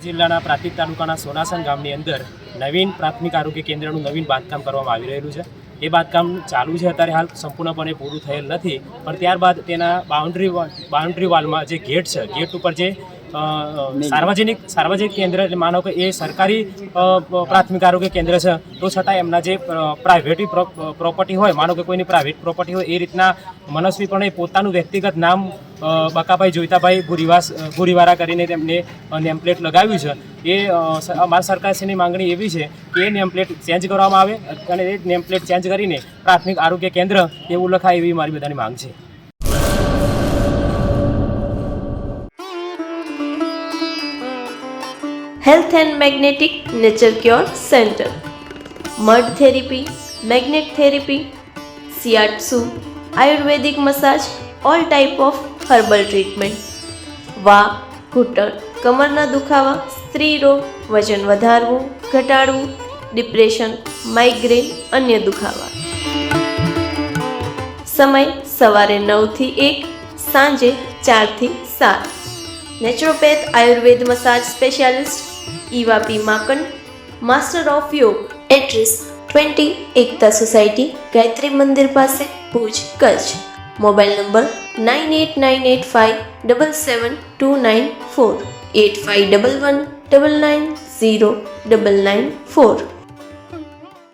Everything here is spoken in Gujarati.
જિલ્લાના પ્રાંતિજ તાલુકાના સોનાસણ ગામની અંદર નવીન પ્રાથમિક આરોગ્ય કેન્દ્રનું નવીન બાંધકામ કરવામાં આવી રહેલું છે. એ બાંધકામ ચાલુ છે, અત્યારે હાલ સંપૂર્ણપણે પૂરું થયેલ નથી, પણ ત્યારબાદ તેના બાઉન્ડ્રી વાલમાં જે ગેટ છે, ગેટ ઉપર જે સાર્વજનિક કેન્દ્ર એટલે માનો કે એ સરકારી પ્રાથમિક આરોગ્ય કેન્દ્ર છે, તો છતાં એમના જે પ્રાઇવેટ પ્રોપર્ટી હોય, માનો કે કોઈની પ્રાઇવેટ પ્રોપર્ટી હોય, એ રીતના મનસ્વીપણે પોતાનું વ્યક્તિગત નામ બકાભાઈ જોઈતાભાઈ ભુરીવારા કરીને તેમને નેમપ્લેટ લગાવ્યું છે. એ અમારા સરકારશ્રીની માંગણી એવી છે કે એ નેમપ્લેટ ચેન્જ કરવામાં આવે અને એ નેમપ્લેટ ચેન્જ કરીને પ્રાથમિક આરોગ્ય કેન્દ્ર એવું લખાય, એવી મારી બધાની માંગ છે. Health and magnetic nature cure centre, mud therapy, magnet therapy, shiatsu, ayurvedic massage, all type of herbal treatment, વા, ઘૂંટણ, કમરના દુખાવા, સ્ત્રી રોગ, વજન વધારવું, ઘટાડવું, ડિપ્રેશન, માઇગ્રેન, અન્ય દુખાવા. સમય સવારે 9 થી 1, સાંજે 4 થી 7. Naturopath Ayurveda massage specialist Eva P માકન, master of યોગ. એડ્રેસ 20 એકતા સોસાયટી, ગાયત્રી મંદિર પાસે, ભુજ, કચ્છ. Mobile number 9898577294, 8511990994.